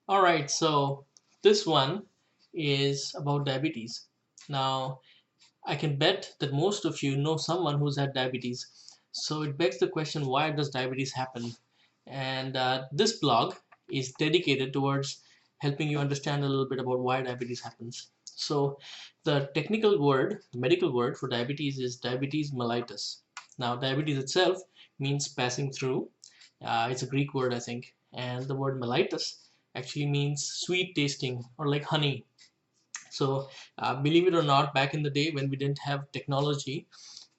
Alright, so this one is about diabetes. Now, I can bet that most of you know someone who's had diabetes. So it begs the question, why does diabetes happen? And this blog is dedicated towards helping you understand a little bit about why diabetes happens. So the technical word, the medical word for diabetes is diabetes mellitus. Now, diabetes itself means passing through. It's a Greek word, I think. And the word mellitus actually means sweet tasting or like honey. So, believe it or not, back in the day when we didn't have technology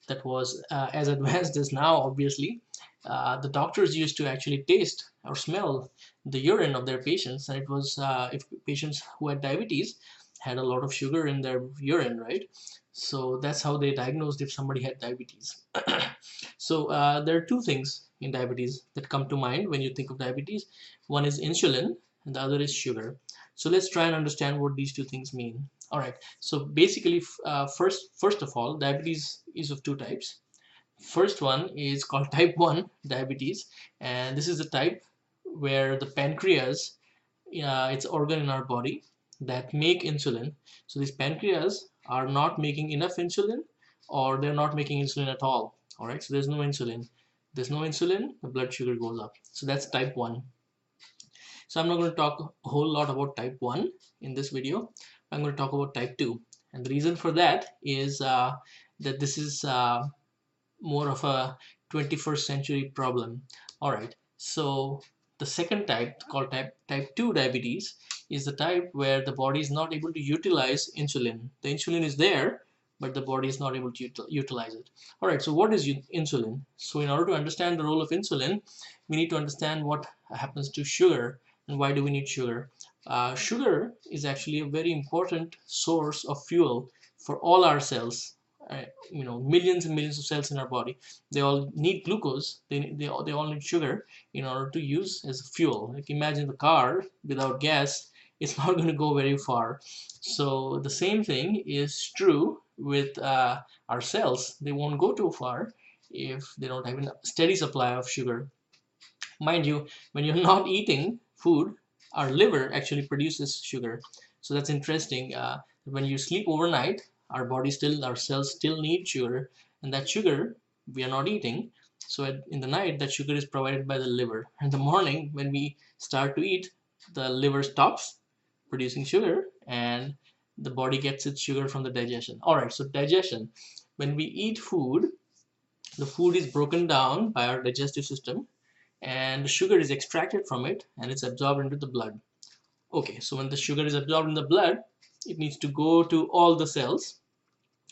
that was as advanced as now, obviously, the doctors used to actually taste or smell the urine of their patients, and it was if patients who had diabetes had a lot of sugar in their urine, right? So that's how they diagnosed if somebody had diabetes. So there are two things in diabetes that come to mind when you think of diabetes. One is insulin, and the other is sugar. So let's try and understand what these two things mean. All right. So basically, first of all, diabetes is of two types. First one is called type 1 diabetes, and this is the type where the pancreas, it's organ in our body that make insulin. So these pancreas are not making enough insulin, or they're not making insulin at all. All right, so there's no insulin. There's no insulin, the blood sugar goes up. So that's type 1. So I'm not going to talk a whole lot about type 1 in this video. I'm going to talk about type 2. And the reason for that is that this is more of a 21st century problem. All right, so the second type, called type 2 diabetes, is the type where the body is not able to utilize insulin. The insulin is there, but the body is not able to utilize it. All right, so what is insulin? So in order to understand the role of insulin, we need to understand what happens to sugar and why do we need sugar. Sugar is actually a very important source of fuel for all our cells. Millions and millions of cells in our body, they all need glucose. They all need sugar in order to use as fuel. Like, imagine the car without gas, it's not going to go very far. So the same thing is true with our cells. They won't go too far if they don't have a steady supply of sugar. Mind you, when you're not eating food, our liver actually produces sugar. So that's interesting. When you sleep overnight, our cells still need sugar, and that sugar we are not eating. So in the night, that sugar is provided by the liver. In the morning, when we start to eat, the liver stops producing sugar, and the body gets its sugar from the digestion. All right, so digestion. When we eat food, the food is broken down by our digestive system, and the sugar is extracted from it, and it's absorbed into the blood. Okay, so when the sugar is absorbed in the blood, it needs to go to all the cells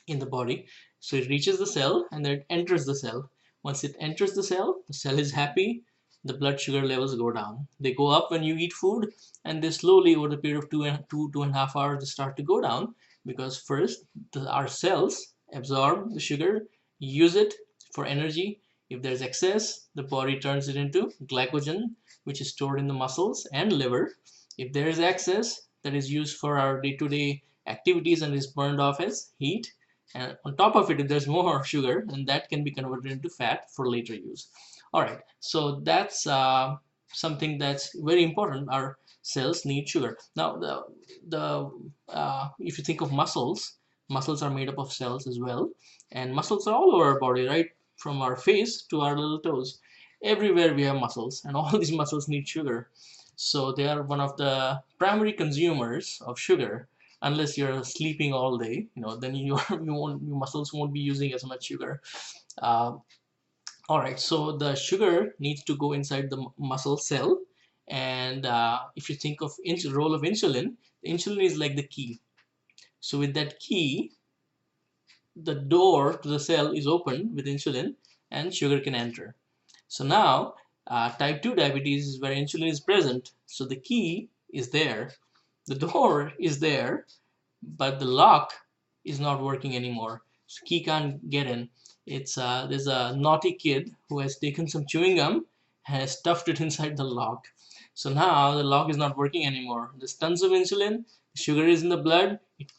in the body. So it reaches the cell and then it enters the cell. Once it enters the cell is happy, the blood sugar levels go down. They go up when you eat food, and they slowly, over the period of two and a half hours, they start to go down, because first our cells absorb the sugar, use it for energy. If there's excess, the body turns it into glycogen, which is stored in the muscles and liver. If there is excess, that is used for our day-to-day activities and is burned off as heat. And on top of it, if there's more sugar, then that can be converted into fat for later use. All right, so that's something that's very important. Our cells need sugar. Now, if you think of muscles, muscles are made up of cells as well, and muscles are all over our body, right? From our face to our little toes. Everywhere we have muscles, and all these muscles need sugar. So they are one of the primary consumers of sugar. Unless you're sleeping all day, then your muscles won't be using as much sugar. Uh, all right, so the sugar needs to go inside the muscle cell, and if you think of role of insulin, the insulin is like the key. So with that key, the door to the cell is open with insulin, and sugar can enter. So now, type 2 diabetes is where insulin is present. So the key is there, the door is there, but the lock is not working anymore. So key can't get in. There's a naughty kid who has taken some chewing gum and has stuffed it inside the lock. So now the lock is not working anymore. There's tons of insulin, sugar is in the blood, it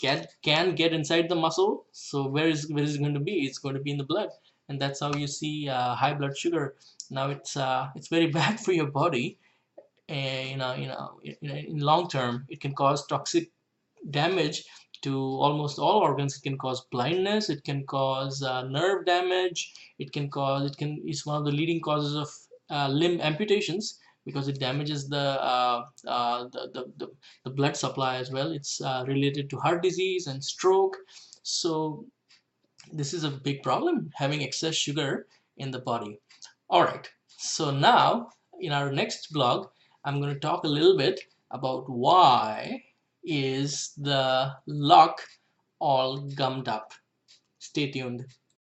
can get inside the muscle. So where is it going to be? It's going to be in the blood, and that's how you see high blood sugar. Now it's very bad for your body. in long term, it can cause toxic damage to almost all organs. It can cause blindness, it can cause nerve damage, it's one of the leading causes of limb amputations, because it damages the blood supply as well. It's related to heart disease and stroke. So this is a big problem, having excess sugar in the body. All right, so now in our next blog, I'm going to talk a little bit about why is the lock all gummed up. Stay tuned.